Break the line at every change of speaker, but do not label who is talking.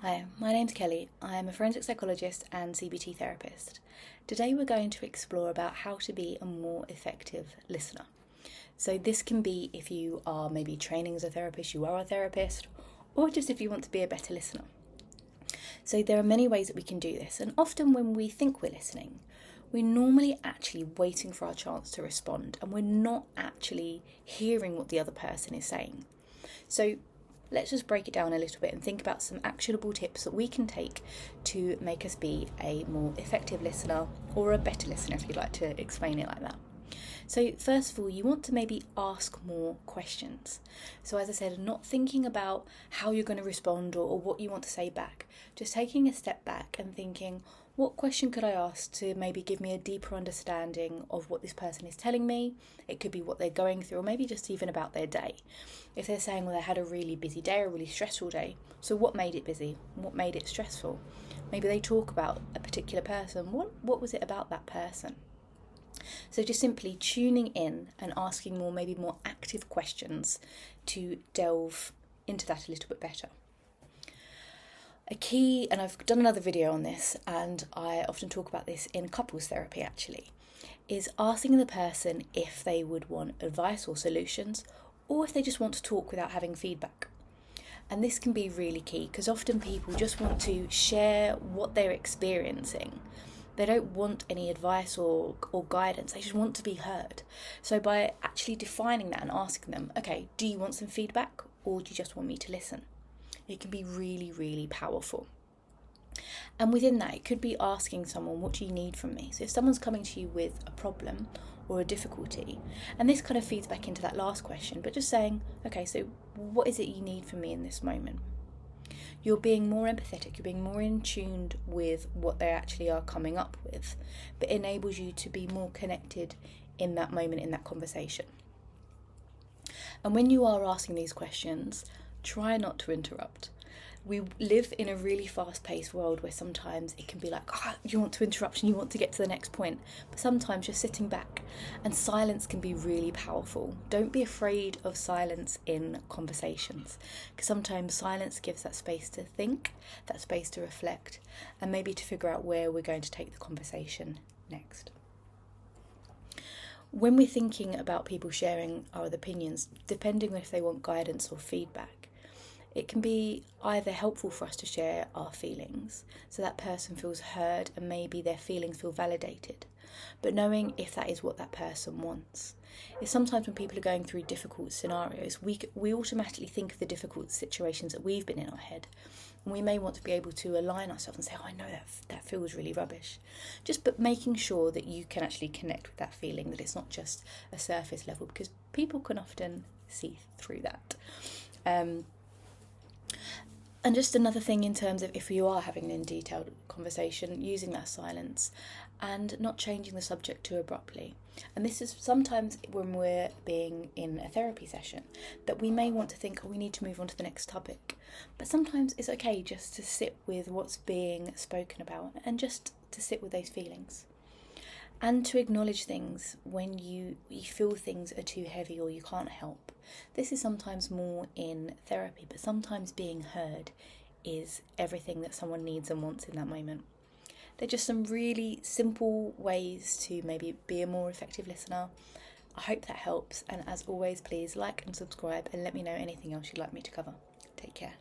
Hi, my name's Kelly. I'm a forensic psychologist and CBT therapist. Today we're going to explore about how to be a more effective listener. So this can be if you are maybe training as a therapist, you are a therapist, or just if you want to be a better listener. So there are many ways that we can do this, and often when we think we're listening, we're normally actually waiting for our chance to respond, and we're not actually hearing what the other person is saying. So let's just break it down a little bit and think about some actionable tips that we can take to make us be a more effective listener, or a better listener if you'd like to explain it like that. So first of all, you want to maybe ask more questions. So as I said, not thinking about how you're going to respond or what you want to say back, just taking a step back and thinking, what question could I ask to maybe give me a deeper understanding of what this person is telling me? It could be what they're going through, or maybe just even about their day. If they're saying, well, they had a really busy day, a really stressful day, so what made it busy? What made it stressful? Maybe they talk about a particular person. What was it about that person? So just simply tuning in and asking maybe more active questions to delve into that a little bit better. A key, and I've done another video on this, and I often talk about this in couples therapy actually, is asking the person if they would want advice or solutions, or if they just want to talk without having feedback. And this can be really key, because often people just want to share what they're experiencing. They don't want any advice or guidance, they just want to be heard. So by actually defining that and asking them, okay, do you want some feedback, or do you just want me to listen? It can be really, really powerful. And within that, it could be asking someone, what do you need from me? So if someone's coming to you with a problem or a difficulty, and this kind of feeds back into that last question, but just saying, okay, so what is it you need from me in this moment? You're being more empathetic, you're being more in tune with what they actually are coming up with, but enables you to be more connected in that moment, in that conversation. And when you are asking these questions, try not to interrupt. We live in a really fast-paced world where sometimes it can be like, you want to interrupt and you want to get to the next point. But sometimes just sitting back, and silence can be really powerful. Don't be afraid of silence in conversations, because sometimes silence gives that space to think, that space to reflect, and maybe to figure out where we're going to take the conversation next. When we're thinking about people sharing our opinions, depending on if they want guidance or feedback, it can be either helpful for us to share our feelings so that person feels heard and maybe their feelings feel validated, but knowing if that is what that person wants. If sometimes when people are going through difficult scenarios, we automatically think of the difficult situations that we've been in our head, and we may want to be able to align ourselves and say, I know that feels really rubbish. But making sure that you can actually connect with that feeling, that it's not just a surface level, because people can often see through that. And just another thing in terms of if you are having an detailed conversation, using that silence and not changing the subject too abruptly. And this is sometimes when we're being in a therapy session that we may want to think, we need to move on to the next topic. But sometimes it's okay just to sit with what's being spoken about and just to sit with those feelings. And to acknowledge things when you feel things are too heavy or you can't help. This is sometimes more in therapy, but sometimes being heard is everything that someone needs and wants in that moment. They're just some really simple ways to maybe be a more effective listener. I hope that helps, and as always, please like and subscribe and let me know anything else you'd like me to cover. Take care.